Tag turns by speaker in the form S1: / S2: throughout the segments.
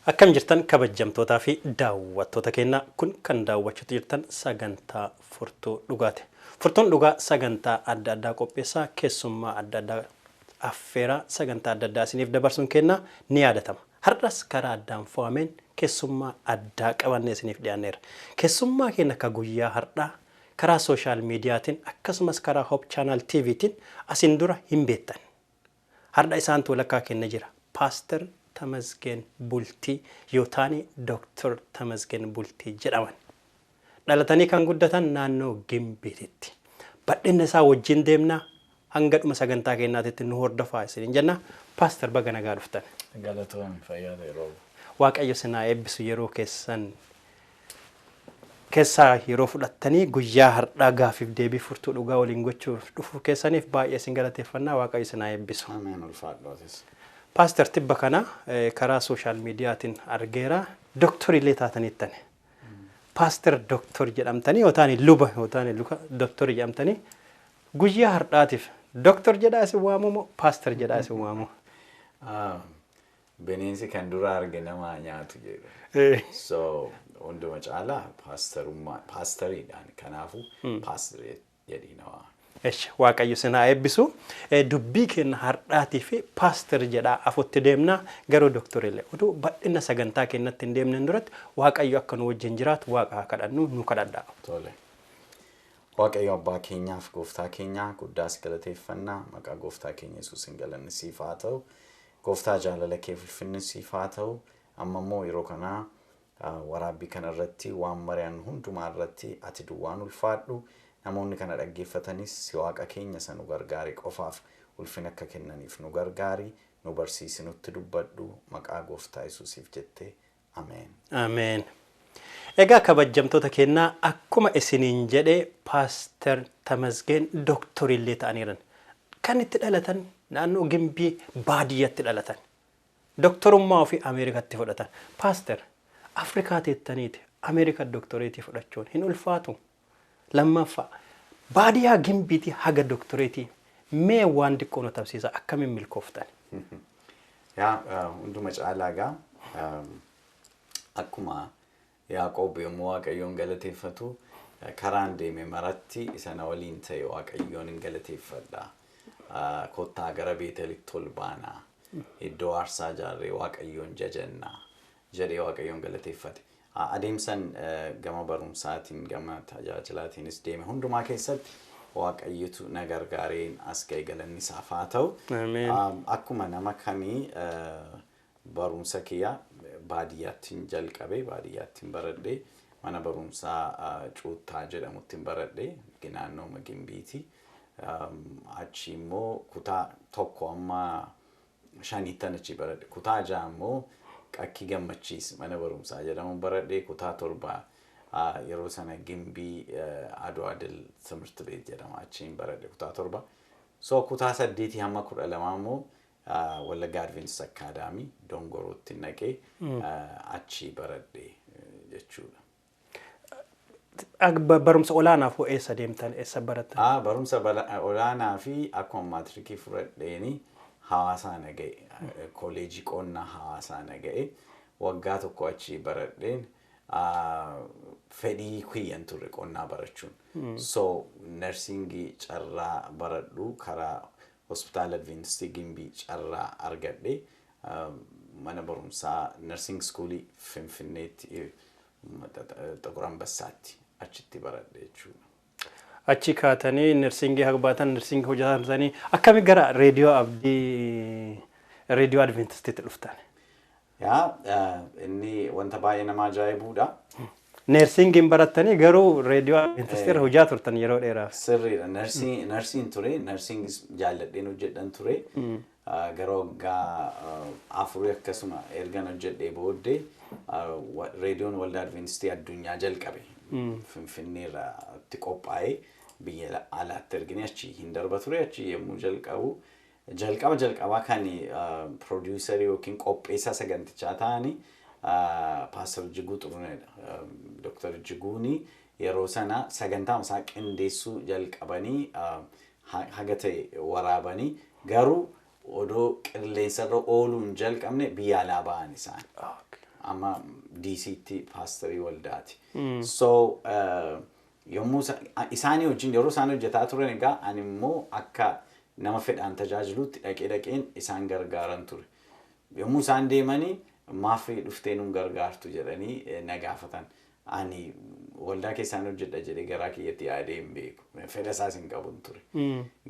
S1: Akkam jirtan kabajamtootaa fi daawwattoota keenya kun kan daawwachaa jirtan sagantaa furtuu dhugaati. Furtuun dhugaa sagantaa adda addaa qopheessaa keessummaa adda addaa affeeraa sagantaa adda addaa isiniif dabarsuun keenya ni yaadatama. Har'as karaa addaan fo'ameen keessummaa addaa qabannee isiniif dhiyaanneera. Keessummaa keenya akka guyyaa har'aa karaa sooshaal miidiyaatiin akkasumas karaa Hope Channel TVtiin asin dura hin beektan. Har'a isaantu walakkaa keenya jira. Pastor Tamasgeen Bultii yootaan Dr. Tamasgeen Bultii jedhaman. Dhalatanii kan guddatan naannoo Gimbiitti. Badhinna isaa wajjin deemna hanga dhuma sagantaa keenyaatti nu hordofaa isiniin jenna. Pastor baga nagaa dhuftan.
S2: Galatoon fayyaada yeroo.
S1: Waaqayyo sinaa eebbisu yeroo keessaa yeroo fudhattanii guyyaa har'aa gaafiif deebii furtuu dhugaa waliin gochuuf dhufuu keessaniif baay'ee isin galateeffannaa. Waaqayyo sinaa eebbisu.
S2: Ameen ulfaadhootis.
S1: Pastor tibba kana karaa sooshaal miidiyaatiin argeera. Doktorillee taataniittan. Pastor Doktor jedhamtanii yootaan luba yootaan luka Doktor jedhamtanii guyyaa har'aatiif Doktor jedhaa isin waamu Pastor jedhaa isin waamu.
S2: Bineensi kan dura arge nama nyaatu jedhu. So hunduma caalaa paastariidhaan kanaafuu pastor jedhii nama.
S1: Waaqayyo sinaa eebbisu. Dubbii keenya har'aatii fi pastor jedhaa afutti deemna garuu doktorillee oduu badhinna sagantaa keenyatti hin deemne duratti waaqayyo akka nu wajjin jiraatu waaqa kadhannu nu kadhadhaa.
S2: Tole. Waaqayyo abbaa keenyaaf gooftaa keenyaa guddaas galateeffannaa maqaa gooftaa keenya Yesuusin galanni siif haa ta'u. Gooftaa jaalala kee ulfinni siif haa ta'u. Amma immoo yeroo kana waraabbii kana irratti waan mari'an hundumaa irratti ati duwwaan ulfaadhu. Namoonni kana dhaggeeffatanis si waaqa keenya sanu gargaari qofaaf ulfina akka kennaniif nu gargaari nu barsiisi nutti dubbadhu maqaa gooftaa Yesuusiif jettee ameen.
S1: Ameen. Egaa kabajamtoota keenyaa akkuma isiniin jedhee Pastor Tamasgeen doktorillee ta'aniiran. Kan itti dhalatan naannoo Gimbii baadiyyaatti dhalatan. Doktorummaa ofii Ameerikaatti fudhatan. Pastor Afrikaa teettaniiti Ameerika doktoreetii fudhachuun hin ulfaatu. Lammaffaa baadiyyaa Gimbiitii haga doktoreetii mee waan xiqqoo nu tabsiisa akkamiin milkooftan?
S2: Hunduma caalaa gaa akkuma Yaaqoob yommuu Waaqayyoon galateeffatu karaan deeme maratti isana waliin ta'e Waaqayyoon hin galateeffadha. Kottaa gara Beetelitti ol baanaa iddoo aarsaa ijaarree Waaqayyoon jajannaa jedhee Waaqayyoon galateeffate. Adeemsan gama barumsaatiin gama tajaajilaatiinis deeme hundumaa keessatti waaqayyotu na gargaareen as ga'e galanni isaaf haa ta'u. Akkuma nama kamii barumsa kiyya baadiyyaattiin jalqabe baadiyyaattiin baradhee mana barumsaa Cuuttaa jedhamuttiin baradhee naannoo Gimbiiti. Achi immoo kutaa tokko amma shaniittan achi baradhe kutaa ja'a immoo Akki gammachiis mana barumsaa jedhamu baradhee kutaa torba yeroo sana Gimbii Adwaa Dil Timirti Beet jedhama achiin baradhee kutaa torba. So kutaa 8 hamma 12 immoo Wallagga Adventist Academy Dongorootti naqee achi baradhee jechuudha.
S1: Barumsa olaanaaf hoo eessa deemtan eessa barattan?
S2: Barumsa olaanaa fi akkuma maatirikii fudhadheeni Hawaasaa naga'e. Kolleejii qonnaa Hawaasaa naga'e waggaa tokko achi baradheen fedhii kiyyan turre qonnaa barachuun. So nursingii carraa baradhu karaa hospitaala Adventistii Gimbii carraa argadhe mana barumsaa nursing schoolii Finfinneetti Xuqur Ambassaatti achitti baradhe jechuudha.
S1: Achi kaatanii nursingii haga baatan nursingii hojjetatanii akkami gara reediyoo abdii reediyoo Adventistiitti dhuftan?
S2: Inni wanta baay'ee nama ajaa'ibuudha.
S1: Nursingiin barattanii garuu reediyoo Adventistiirra hojjaa turtan yeroo dheeraaf.
S2: Sirriidha. Nursiin ture. Nursingis jaalladheen hojjedhan ture. Gara waggaa afurii akkasuma ergan hojjedhee booddee reediyoon waldaa Adventistii addunyaa jalqabe. Finfinneerratti qophaa'ee biyya alaatti ergine achi hin darba ture achi yommuu jalqabaa kan produusarii yookiin qopheessaa sagantichaa ta'anii Pastor Jiguu Xuruneedha. Dr. Jiguuni yeroo sana sagantaa isaa qindeessuu jalqabanii haga ta'e waraabanii garuu odoo qilleensarra ooluu hin jalqabne biyya alaa ba'an isaan. amma DCT paastorii waldaati. So yommuu isaanii wajjin yeroo isaan hojjetaa turan egaa ani immoo akka nama fedhaan tajaajiluutti dhaqeen isaan gargaaran ture. Yommuu isaan deemanii maaf dhuftee nu gargaartu jedhanii na gaafatan. Ani waldaa keessaan hojjedha jedhee garaa kiyyatti yaadee hin beeku. Fedha isaas hin qabu ture.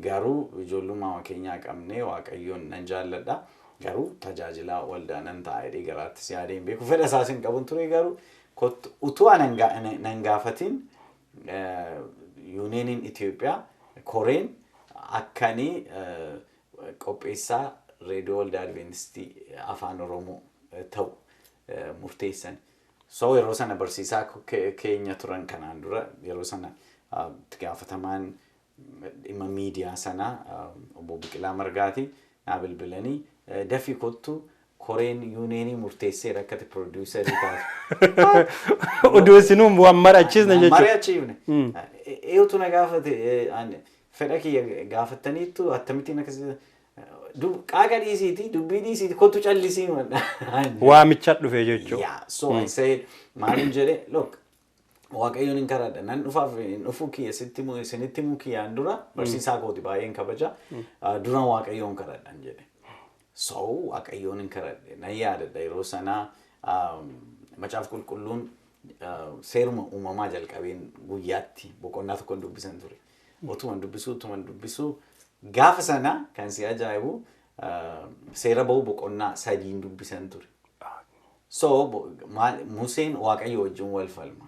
S2: Garuu ijoollummaa keenyaa qabnee Waaqayyoon nan jaalladha. Garuu tajaajilaa waldaa nan ta'a jedhee garaattis yaadee hin beeku. Fedha isaas hin qabu ture garuu utuu nan gaafatin Yuuniyeeniin Itoophiyaa koreen akkanii qopheessaa reediyoo waldaa Adventistii afaan Oromoo ta'u murteessan. So yeroo sana barsiisaa keenya turan kanaan dura yeroo sana gaafatamaan dhimma miidiyaa sana obbo Biqilaa Margaati naa bilbilanii dafii kottu koreen Yuuniyeenii murteesseera akkati produuserii taatu.
S1: Oduu isinuun bu'aan mari'achiisne jechuudha.
S2: Mari'achiifne. Eeyyuutu na gaafate fedha kiyya gaafataniittu akkamittiin akkasii qaaqa dhiisiiti dubbii dhiisiiti kottu callisii madda.
S1: Waamicha dhufe jechuudha.
S2: Yeah, so I said maalin jedhe look Waaqayyoon hin kadhadha nan dhufuu kiyya isinitti muu kiyyaan dura barsiisaa kooti baay'een kabaja duraan Waaqayyoon kadhadhan jedhe. So Waaqayyoon hin kadhadhe nan yaadadha yeroo sanaa Macaafa Qulqulluun seeruma uumamaa jalqabeen guyyaatti boqonnaa tokkoon dubbisan ture. Otuman dubbisuu gaafa sana kan si ajaa'ibu seera ba'uu boqonnaa 3 dubbisan ture. So Museen Waaqayyo wajjin wal falma.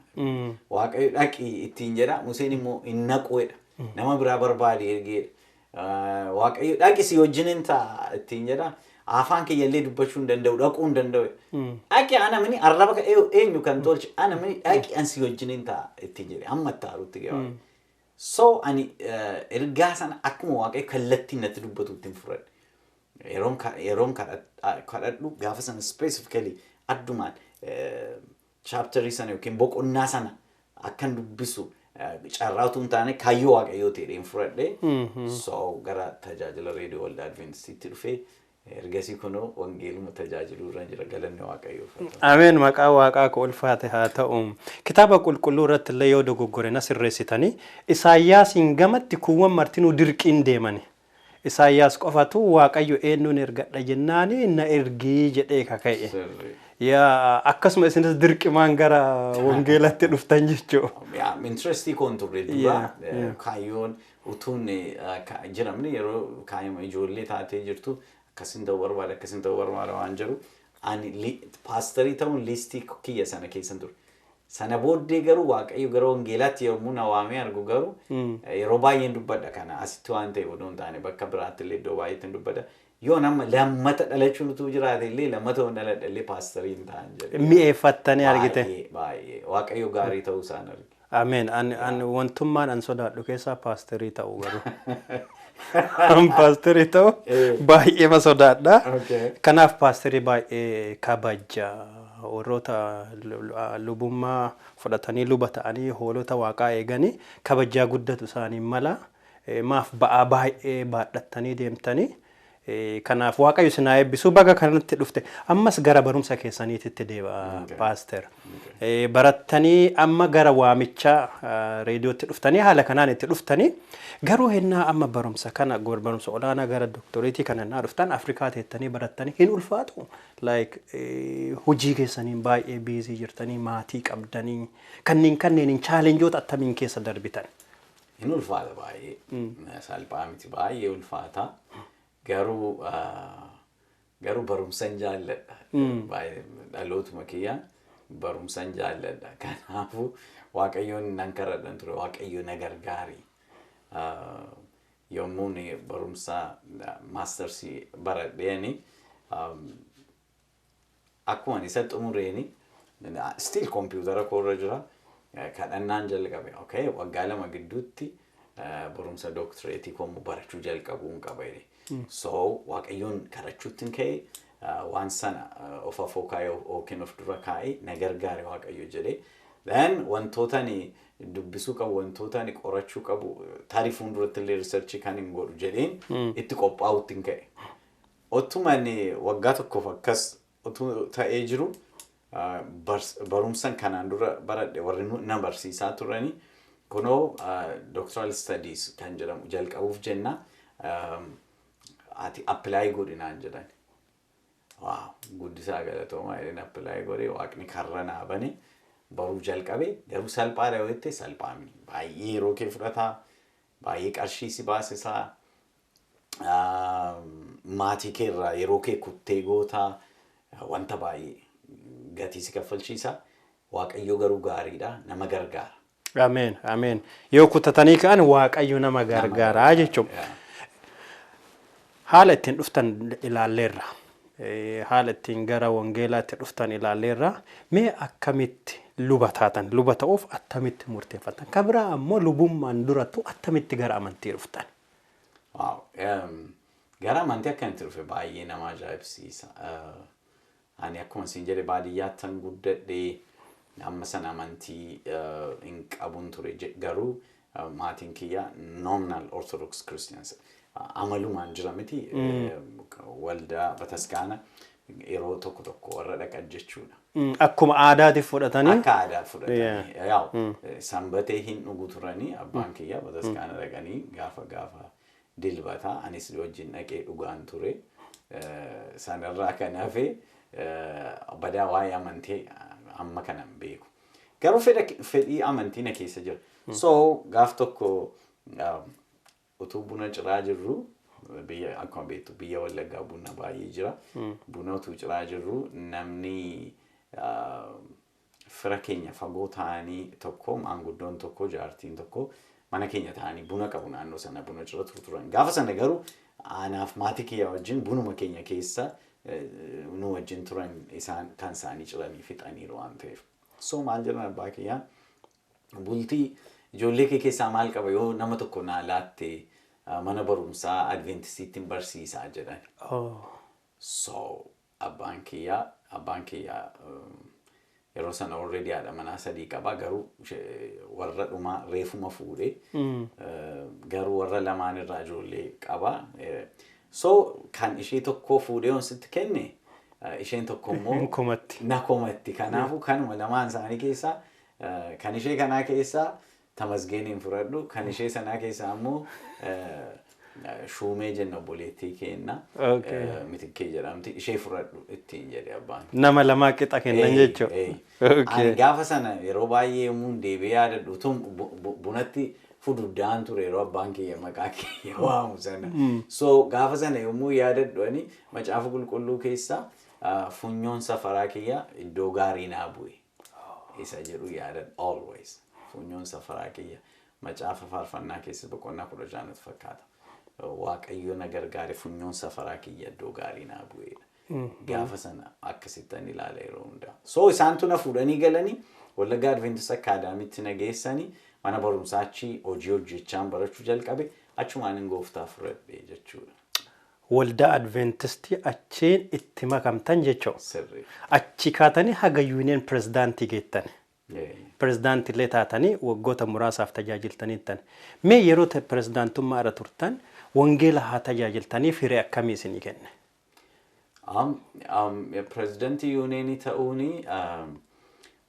S2: Waaqayyo dhaqi ittiin jedha Museen immoo hin naquudha. Nama biraa barbaade ergeedha. Waaqayyo dhaqi si wajjin hin ta'a ittiin jedha. Afaan kiyyallee dubbachuu hin danda'u dhaquu hin danda'u. Dhaqi ana mini arraba eenyu kan tolche ana mini dhaqi an si wajjin hin ta'a ittiin jedhe amma taarutti gahaa. So ani ergaa sana akkuma Waaqayyo kallattiin natti dubbatu ittiin fudhadhe. Yeroon kadhadhu gaafa sana specifically addumaan chapterii sana yookiin boqonnaa sana akkan dubbisu carraatu hin taane kaayyoo Waaqayyoo ta'een fudhadhe. So gara tajaajila reediyoo waldaa Adventistiitti dhufee ergasii kunoo wangeeluma tajaajiluu irra jira galanni Waaqayyoof.
S1: Ameen maqaa Waaqaa koo ulfaate haa ta'u. Kitaaba qulqulluu irratti illee yoo dogoggore na sirreessitanii Isaayyaasiin gamatti kuuwwan martinuu dirqiin deemani. Isaayyaas qofatu Waaqayyo eenyuun ergadha jennaani na ergii jedhee kaka'e. Yaa akkasuma isinis dirqimaan gara wangeelatti dhuftan jechuudha.
S2: Yaa interestii konturre dura kaayyoon utuun jiramni yeroo kaayama ijoollee taatee jirtu akkasin ta'uu barbaada waan jiru ani paastorii ta'uun liistii kiyya sana keessan ture. Sana booddee garuu Waaqayyo gara wangeelaatti yommuu na waamee argu garuu yeroo baay'een dubbadha kana asitti waan ta'e odoon taane bakka biraatti illee iddoo baay'eetti dubbadha. Yoo nama lammata dhalachuun utuu jiraate illee lammata waan dhaladha illee paastorii hin ta'an jedhe.
S1: Mi'eeffattanii argite.
S2: Baay'ee Waaqayyo gaarii ta'uu isaan arge.
S1: Ameen. An wantummaan an sodaadhu keessaa paastorii ta'uu garuu. Paastorii ta'uu baay'ee ma sodaadha. Kanaaf paastorii baay'ee kabaja. Warroota lubummaa fudhatanii luba ta'anii hoolota Waaqaa eeganii kabajaa guddatu isaanii mala maaf ba'aa baay'ee baadhattanii deemtanii. Kanaaf Waaqayyo isin haa eebbisu baga kanatti dhufte ammas gara barumsa keessaniitti deebi'a paaster. Barattanii amma gara waamicha reediyootti dhuftanii haala kanaan itti dhuftanii garuu hennaa amma barumsa kana barumsa olaanaa gara doktoreetii kanannaa dhuftan Afrikaa teettanii barattanii hin ulfaatu. Hojii keessaniin baay'ee biizii jirtanii maatii qabdanii kanneen chaalenjoota attamiin keessa darbitan.
S2: Hin ulfaata baay'ee. Salphaa miti baay'ee ulfaata. Garuu barumsan jaalladha. Dhalootuma kiyyaa barumsan jaalladha. Kanaafuu Waaqayyoon nan kadhadhan ture Waaqayyo na gargaari. Yommuu barumsa maastersii baradheeni akkuma isa xumureeni still kompiitara koorra jira kadhannaan jalqabe. Okay, waggaa 2 gidduutti barumsa doktoreetii koo barachuu jalqabuun qaba. So Waaqayyoon kadhachuutti ka'e waan sana of afookaa yookiin of dura kaa'e na gargaare Waaqayyo jedhee. Then wantootani dubbisuu qabu wantootani qorachuu qabu tarii fuulduratti illee researchii kan hin godhu jedheen itti qophaa'utti ka'e. Otumaan waggaa tokkoof akkas otuu ta'ee jiru barumsan kanaan dura baradhe warri na barsiisaa turani kunoo doctoral studies kan jedhamu jalqabuuf jenna ati apply godhinaan jedhan. Waaw guddisaa galatoomaa jedheen apply godhee waaqni karra naa bane baruu jalqabe garuu salphaadha yoo jette salphaa miti. Baay'ee yeroo kee fudhataa baay'ee qarshii si baasisaa maatii kee irraa yeroo kee kuttee gootaa wanta baay'ee gatii si kaffalchiisa. Waaqayyo garuu gaariidha nama gargaara.
S1: Ameen ameen. Yoo kutatanii ka'an waaqayyo nama gargaaraa jechuudha. Haala ittiin dhuftan ilaalleerra. Haala ittiin gara wangeelaatti dhuftan ilaalleerra. Mee akkamitti luba taatan luba ta'uuf attamitti murteeffatan? Kabira ammoo lubummaan durattu attamitti gara amantii dhuftan?
S2: Waaw gara amantii akkamitti dhufe baay'ee nama ajaa'ibsiisa. Ani akkuma isin jedhe baadiyyaattan guddadhee amma sana amantii hin qabun ture garuu maatiin kiyya nominal orthodox Christians amalumaan jira miti waldaa bataskaana yeroo tokko tokko warra dhaqan jechuudha.
S1: Akkuma aadaatiif fudhatanii?
S2: Akka aadaa fudhatanii. Yaa'u sanbatee hin dhugu turanii abbaan kiyya bataskaana dhaqanii gaafa dilbataa anis wajjin dhaqee dhugaan ture. Sanarraa kan hafe badaa waa'ee amantii amma kanan beeku. Garuu fedhii amantii na keessa jira. So gaaf tokko utuu buna ciraa jirru biyya akkuma beektu biyya Wallaggaa buna baay'ee jira. Buna utuu ciraa jirru namni fira keenya fagoo ta'anii tokko maanguddoon tokko jaartiin tokko mana keenya ta'anii buna qabu naannoo sana buna cira turan. Gaafa sana garuu anaaf maatii kiyya wajjin bunuma keenya keessa nu wajjin turan isaan kan isaanii ciranii fixaniiru waan ta'eef. So maal jedhan abbaa kiyyaa bultii ijoollee kee keessaa maal qaba yoo nama tokko naa laatte mana barumsaa Adventistittiin barsiisaa jedhan. So abbaan kiyyaa yeroo sana already haadha manaa sadii qaba garuu warra dhumaa reefuma fuudhee garuu warra lamaan irraa ijoollee qaba. So kan ishee tokko fuudhee on sitti kenne isheen tokko immoo na komatti. Kanaafuu kanuma lamaan isaanii keessaa kan ishee kanaa keessaa Tamasgeeniin fudhadhu kan ishee sanaa keessaa immoo Shuumee jenna obboleettii kenna mitikkee jedhamti ishee fudhadhu ittiin jedhe abbaan. Nama
S1: lamaa qixa kennan jechuudha.
S2: Ani gaafa sana yeroo baay'ee yommuu deebi'ee yaadadhu tun bunatti fududdaan ture yeroo abbaan kiyya maqaa kiyya waamu sana. So gaafa sana yommuu yaadadhu ani macaafa qulqulluu keessaa funyoon safaraa kiyya iddoo gaarii naa bu'e. Isa jedhu yaadadhu always. Funyoon safaraa kiyya macaafa faarfannaa keessa boqonnaa 16 fakkaata. Waaqayyo na gargaare funyoon safaraa kiyya iddoo gaarii naa bu'eedha. Gaafa sana akkasittan ilaala yeroo hundaa. So isaantu na fuudhanii galanii Wallaggaa Adventist Akaadaamiitti na geessanii mana barumsaa achi hojii hojjechaan barachuu jalqabe achumaan hin gooftaa fudhadhe jechuudha.
S1: Waldaa Adventistii achiin itti makamtan jechuudha.
S2: Sirrii.
S1: Achi kaatanii haga Yuuniyeen Piresdentii geettan. Piresdentii illee taatanii waggoota muraasaaf tajaajiltaniittan. Mee yeroo piresdentummaa irra turtan wangeela haa tajaajiltaniif hiree akkamii isinii kenne?
S2: Piresdentii Yuuniyeenii ta'uuni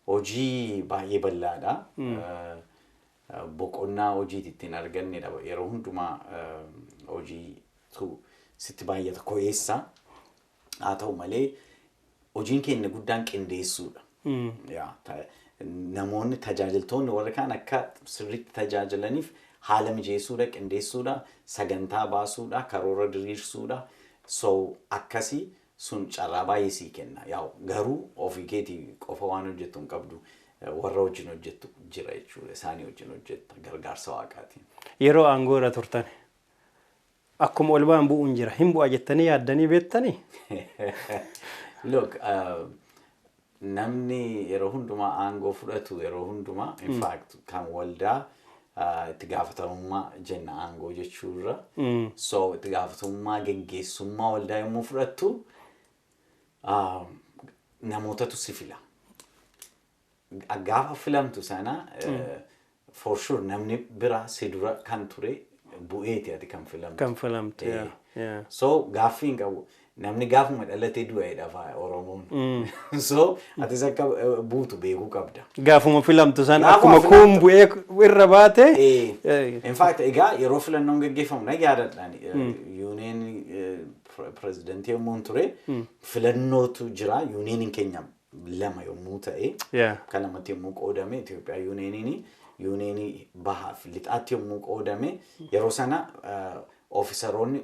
S2: hojii baay'ee bal'aadha. Boqonnaa hojiitti ittiin argannedha. Yeroo hundumaa hojiitu sitti baay'ata koyeessa. Haa ta'u malee hojiin keenya guddaan qindeessuudha. Namoonni tajaajiltoonni warra kaan akka sirriitti tajaajilaniif haala mijeessuudha, qindeessuudha, sagantaa baasuudha, karoora diriirsuudha. So akkasii sun carraa baay'ee sii kenna. Garuu ofii keetii qofa waan hojjettu hin qabdu. Warra wajjin hojjettu jira jechuudha. Isaanii wajjin hojjetta gargaarsa waaqaatiin.
S1: Yeroo aangoo irra turtan akkuma ol ba'an bu'uun jira. Hin bu'a jettanii yaaddanii beektanii?
S2: Look, namni yeroo hundumaa aangoo fudhatu yeroo hundumaa in fact kan waldaa itti gaafatamummaa jenna aangoo jechuurra. So itti gaafatamummaa geggeessummaa waldaa yommuu fudhattu namootatu si fila. Gaafa filamtu sana for sure namni bira si dura kan ture bu'eeti ati kan filamtu.
S1: Kan filamtu.
S2: So gaaffii hin qabu. namni gaafuma dhalatee du'eedha afaan Oromoon. So ati akka buutu beekuu qabda.
S1: Gaafuma filamtu san akkuma kuun bu'ee irra baate.
S2: In fact egaa yeroo filannoon gaggeeffamu na yaadadhaan yuuniyeenii pirezidantii yommuu ture filannootu jira yuuniyeeniin keenya lama yommuu ta'e kan lamatti yommuu qoodame Itoophiyaa yuuniyeenii bahaaf lixaatti yommuu qoodame yeroo sana ofiisaroonni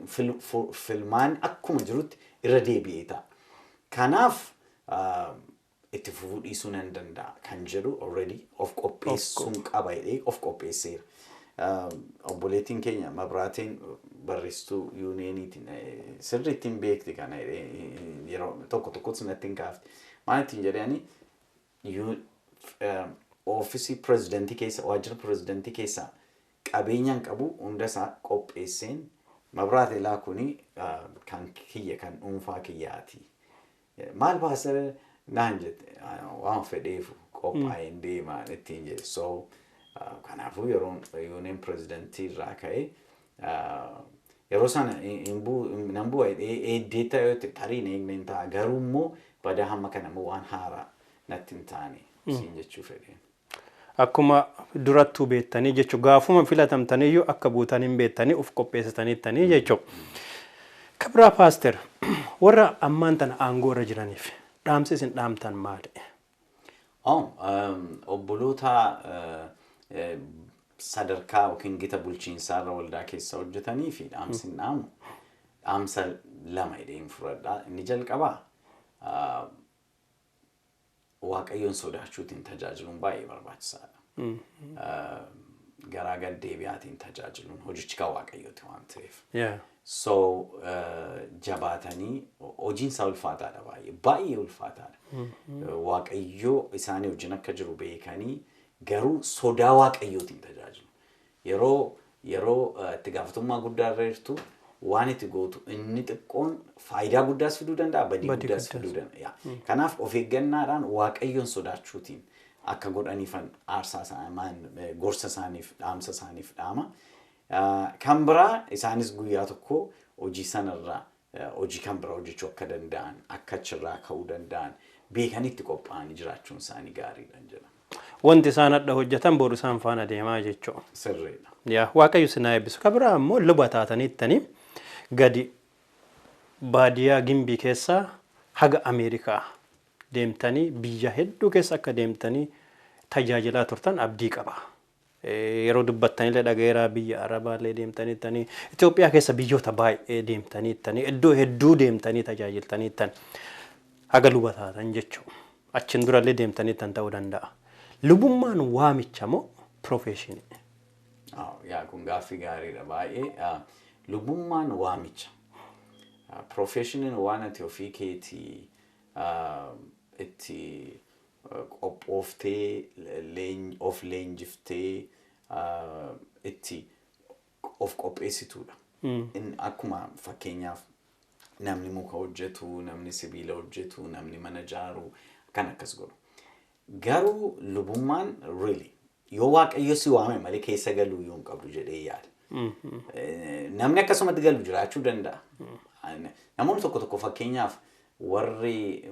S2: filmaan akkuma jirutti irra deebi'ee ta'a. Kanaaf itti fufuu dhiisuu nan danda'a kan jedhu already of qopheessuun qaba jedhee of qopheesseera. Obboleettiin keenya Mabraateen barreessituu yuuniyeeniitiin sirriitti hin beekti kana yeroo tokkotti natti hin kaafte. Maal ittiin jedhanii oofisii pirezidantii keessa waajjira pirezidantii keessa qabeenyaan qabu hundasaa qopheesseen Mabraatee laakuni kan kiyya kan dhuunfaa kiyyaati. Maal baasara naan jette waan fedheef qophaa'een deemaa ittiin jedhe. So kanaafuu yeroo yuuniyeen pirezidantii irraa ka'e yeroo sana nan bu'a eeddee ta'e tarii eegneen ta'a garuu immoo badaa hamma kana waan haaraa natti hin taane siin jechuu fedhe.
S1: Akkuma durattuu beektanii jechuun gaafuma filatamtaniyyuu akka buutan hin beektanii of qopheessitaniittanii jechuudha. Kabraa paaster warra ammaan tana aangoo irra jiraniif dhaamsi isin dhaamtan maali?
S2: Obboloota sadarkaa yookiin gita bulchiinsaa irra waldaa keessa hojjetanii fi dhaamsi hin dhaamu dhaamsa lama jedheen fudhadhaa. Inni jalqabaa Waaqayyoon sodaachuutiin tajaajiluun baay'ee barbaachisaadha. Garaa gad deebi'aatiin tajaajiluun hojichi kan Waaqayyooti waan ta'eef. So jabaatanii hojiin isaa ulfaataadha baay'ee ulfaataadha. Waaqayyoo isaanii wajjin akka jiru beekanii garuu sodaa Waaqayyootiin tajaajilu. Yeroo itti gaafatamummaa guddaa irra jirtu waan itti gootu inni xiqqoon faayidaa guddaas fiduu danda'a badii guddaas fiduu danda'a. Kanaaf of eeggannaadhaan Waaqayyoon sodaachuutiin akka godhaniifan aarsaa isaanii gorsa isaaniif dhaamsa isaaniif dhaama. Kan biraa isaanis guyyaa tokko hojii sanarraa hojii kan biraa hojjechuu akka danda'an akka achirraa ka'uu danda'an beekanitti qophaa'anii jiraachuun isaanii gaariidha jedha.
S1: Wanti isaan adda hojjetan boru isaan faana deemaa jechuudha.
S2: Sirriidha.
S1: Waaqayyo sinaa eebbisu. Kan biraa immoo luba taataniittanii gadi baadiyyaa gimbii keessaa haga Ameerikaa deemtanii biyya hedduu keessa akka deemtanii tajaajilaa turtan abdii qaba. Yeroo dubbattanillee dhagayeeraa biyya Arabaallee deemtaniittanii Itoophiyaa keessa biyyoota baay'ee deemtaniittanii iddoo hedduu deemtanii tajaajiltaniittan haga luba taatan jechuudha. Achiin durallee deemtaniittan ta'uu danda'a. Lubummaan waamicha moo profeshinii?
S2: Yaa kun gaaffii gaariidha baay'ee. Lubummaan waamicha. Profeshiniin waan ati ofii keetii itti qophooftee of leenjiftee itti of qopheessituudha. Akkuma fakkeenyaaf namni muka hojjetu, namni sibiila hojjetu, namni mana ijaaru kan akkas godhu. Garuu lubummaan really yoo Waaqayyo si waame malee keessa galuu yoo hin qabdu jedhee yaada. Namni akkasumatti galu jiraachuu danda'a. Namoonni tokko fakkeenyaaf warri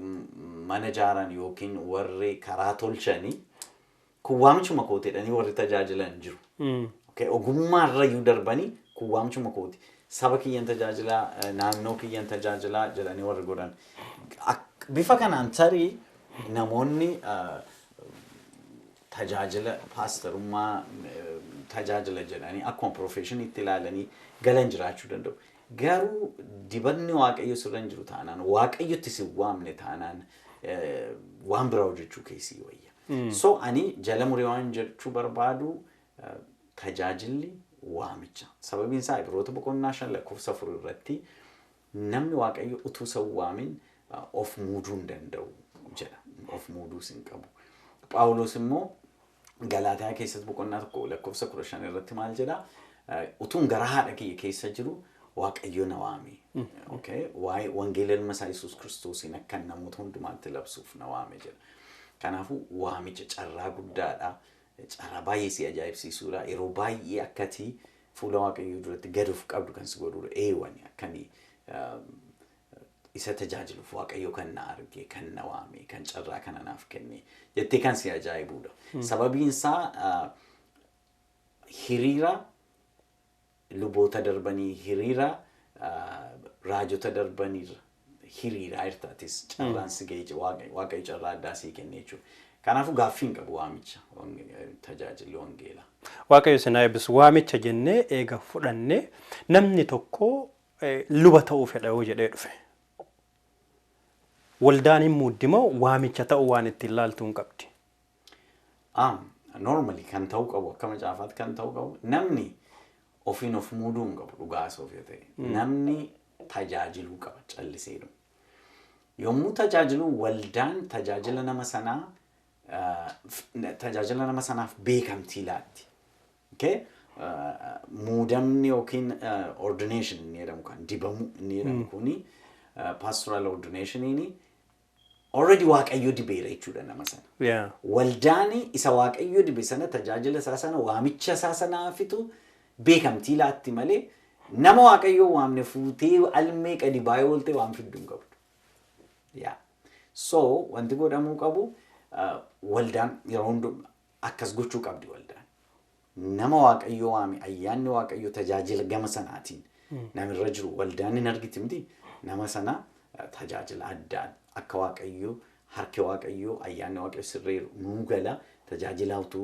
S2: mana ijaaran yookiin warri karaa tolchanii kun waamichuma kootiidhanii warri tajaajilan jiru. Ogummaa irrayyuu darbanii kun waamichuma kooti. Saba kiyyan tajaajilaa, naannoo kiyyan tajaajilaa jedhanii warri godhan. Bifa kanaan tarii namoonni tajaajila paastarummaa tajaajila jedhanii akkuma profeshiniitti ilaalanii galan jiraachuu danda'u. Garuu dibanni Waaqayyo sirra hin jiru taanaan Waaqayyotti si waamne taanaan waan biraa hojjechuu keessii wayya. So ani jala muree waan jechuu barbaadu tajaajilli waamicha. Sababiin isaa Ibroota boqonnaa 5:4 irratti namni Waaqayyo utuu isa waamin of muuduu hin danda'u jedha. Of muuduus hin qabu. Phaawulos immoo Galaatiyaa keessatti boqonnaa 1:15 irratti maal jedha? Utuun gara haadha kiyya keessa jiru Waaqayyo na waame. Waa'ee wangeela ilma isaa Yesuus Kiristoosiin akka namoota hundumaatti labsuuf na waame jedha. Kanaafuu waamicha carraa guddaadha. Carraa baay'ee si ajaa'ibsiisuudha. Yeroo baay'ee akkati fuula Waaqayyoo duratti gad of qabdu kan si godhuudha. Eewwani akkanii isa tajaajiluuf waaqayyo kan na arge, kan na waame, kan carraa kana naaf kenne jettee kan si ajaa'ibuudha. Sababiin isaa hiriira luboota darbanii hiriira raajota darbanii hiriira irtaatis carraan si ga'e waaqayyo carraa addaa sii kenne jechuudha. Kanaafuu gaaffiin qabu waamicha tajaajilli wangeelaa.
S1: Waaqayyo sinaa eebbisu waamicha jennee eega fudhannee namni tokko luba ta'uu fedha yoo jedhee dhufe. Waldaan hin muuddimoo waamicha ta'uu waan ittiin ilaaltuun qabdi.
S2: Normally kan ta'uu qabu akka macaafaatti kan ta'uu qabu namni ofiin of muuduu hin qabu dhugaa soofii ta'e. Namni tajaajiluu qaba calliseedhu. Yommuu tajaajilu waldaan tajaajila nama sanaaf beekamtii laatti. Okay? Muudamni yookiin ordination inni jedhamu kan dibamu inni jedhamu kuni pastoral ordinationiin already waaqayyo dibeera jechuudha nama sana. Waldaani isa waaqayyo dibe sana tajaajila isaa sana waamicha isaa sanaafitu beekamtii laatti malee nama waaqayyo waamne fuutee almee qadi baay'ee oolte waan fidduu hin qabdu. So wanti godhamuu qabu waldaan yeroo hundu akkas gochuu qabdi waldaan. Nama waaqayyo waame ayyaanni waaqayyo tajaajila gama sanaatiin namirra jiru waldaan hin argiti miti nama sana tajaajila addaan akka waaqayyo harki waaqayyo ayyaanni waaqayyo sirreeru nuu gala tajaajilautu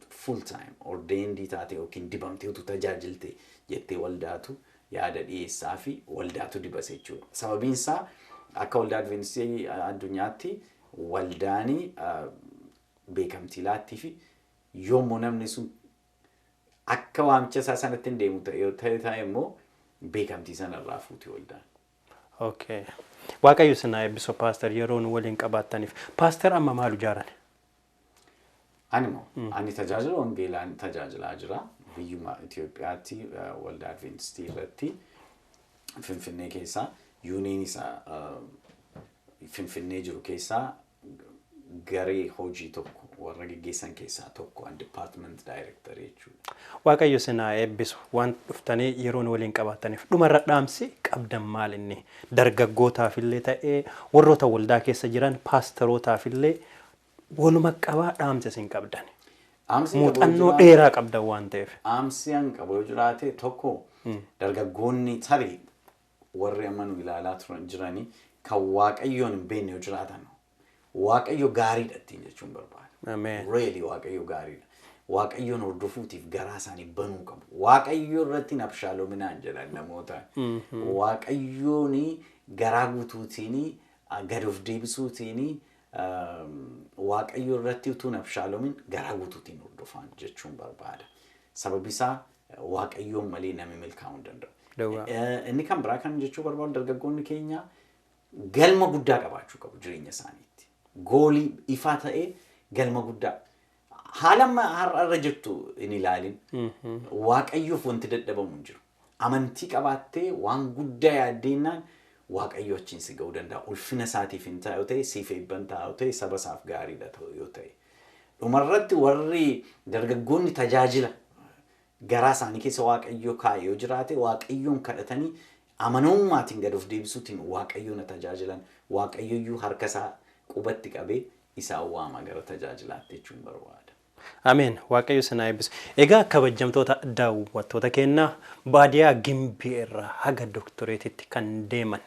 S2: full time ordained taate yookiin dibamtee utuu tajaajilte jettee waldaatu yaada dhiyeessaa fi waldaatu dibase jechuudha. Sababiin isaa akka waldaa Adventistii addunyaatti waldaanii beekamtii laattii fi yommuu namni sun akka waamicha isaa sanatti hin deemu ta'e immoo beekamtii sanarraa fuuti waldaan.
S1: Okay. Waaqayyo sinaa eebbisu paaster yeroo nu waliin qabaattaniif. Paaster amma maal ijaaran?
S2: Ani tajaajila wangeelaan tajaajilaa jira. Biyyuma Itoophiyaatti waldaa Adventistii irratti Finfinnee keessaa yuuniin isaa Finfinnee jiru keessaa garee hojii tokko warra gaggeessan keessaa tokko department director jechuudha.
S1: Waaqayyo sinaa eebbisu waan dhuftanii yeroo nu waliin qabaattaniif dhumarra dhaamsi qabdan maal inni dargaggootaaf illee ta'ee warroota waldaa keessa jiran paasterootaaf illee waluma qabaa dhaamsa isin qabdan. Muuxannoo dheeraa qabdan waan ta'eef.
S2: Dhaamsi an qabu yoo jiraate tokko dargaggoonni tarii warri amma nu ilaalaa turan jiranii kan waaqayyoon hin beekne yoo jiraatan waaqayyo gaariidha ittiin jechuun barbaada. Really waaqayyo gaariidha. Waaqayyoon hordofuutiif garaa isaanii banuu qabu. Waaqayyo irratti nabshaaloominaan jedhan namoota. Waaqayyoon garaa guutuutiin gad of deebisuutiin waaqayyo irratti utuu nabshaaloomin garaa guutuutiin hordofan jechuun barbaada. Sababi isaa waaqayyoon malee namni milkaa'uu hin danda'u. Inni kan biraa kan jechuu barbaadu dargaggoonni keenya galma guddaa qabaachuu qabu jireenya isaaniitti. Goolii ifaa ta'ee galma guddaa. Haala har'a jirtu hin ilaalin. Waaqayyoof wanti dadhabamu hin jiru. Amantii qabaattee waan guddaa yaaddeenaan waaqayyo achiin si ga'uu danda'a. Ulfina isaatiif hin taa'u ta'e siif eebban taa'u ta'e saba isaaf gaariidha yoo ta'e. Dhumarratti warri dargaggoonni tajaajila garaa isaanii keessa waaqayyo kaa'e yoo jiraate waaqayyoon kadhatanii amanummaatiin gad of deebisuutiin waaqayyoon tajaajilan waaqayyoyyuu harka isaa qubatti qabee isaan waama gara tajaajilaatti jechuun barbaada.
S1: Ameen. Waaqayyo sinaa eebbisu. Egaa kabajamtoota daawwattoota keenyaa baadiyyaa Gimbii irraa haga doktoreetitti kan deeman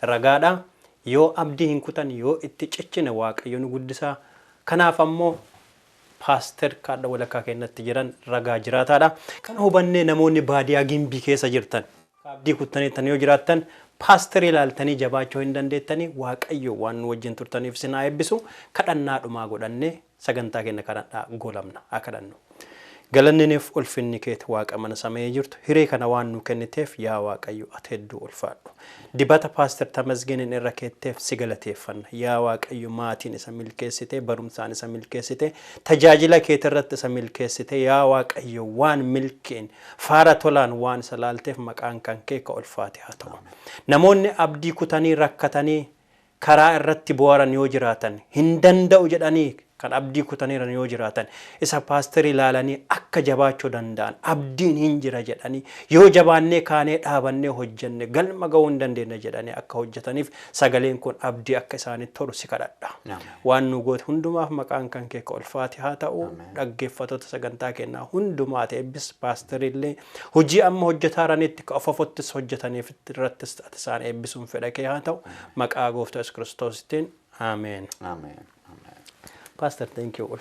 S1: ragaadha. Yoo abdii hin kutan yoo itti cichine waaqayyo nu guddisaa. Kanaaf ammoo paaster kaadha walakkaa keenyatti jiran ragaa jiraataadha. Kana hubannee namoonni baadiyyaa Gimbii keessa jirtan abdii kuttaniitan yoo jiraattan paaster ilaaltanii jabaachuu hin dandeettanii waaqayyo waan wajjin turtaniif sinaa eebbisu kadhannaa dhumaa godhannee sagantaa keenya kadhadhaa golamna akadhannu. Galanniniif ulfinni keeti waaqa mana samee jirtu hiree kana waan nu kenniteef yaa waaqayyo ati hedduu ulfaadhu. Dibata paaster Tamasgeenin irra keetteef si galateeffanna. Yaa waaqayyo maatiin isa milkeessite barumsaan isa milkeessite tajaajila keetii irratti isa milkeessite yaa waaqayyo waan milkeen faara tolaan waan isa laalteef maqaan kan kee ka ulfaate haa ta'u. Namoonni abdii kutanii rakkatanii karaa irratti bu'aaran yoo jiraatan hin danda'u jedhanii kan abdii kutaniiran yoo jiraatan isa paasterii ilaalanii akka jabaachuu danda'an abdiin hin jira jedhanii yoo jabaannee kaanee dhaabannee hojjenne galma ga'uu hin dandeenya jedhanii akka hojjetaniif sagaleen kun abdii akka isaanitti tolu si kadhadha. Waan nu goote hundumaaf maqaan kan kee ulfaati haa ta'u dhaggeeffattoota sagantaa kennaa hundumaati eebbis paasterillee hojii amma hojjetaaranitti ka ofofottis hojjetaniif irrattis isaan eebbisuun fedha kee haa ta'u maqaa gooftaa Yesuus Kiristoositiin. Amen.
S2: Amen.
S1: Pastor, thank you.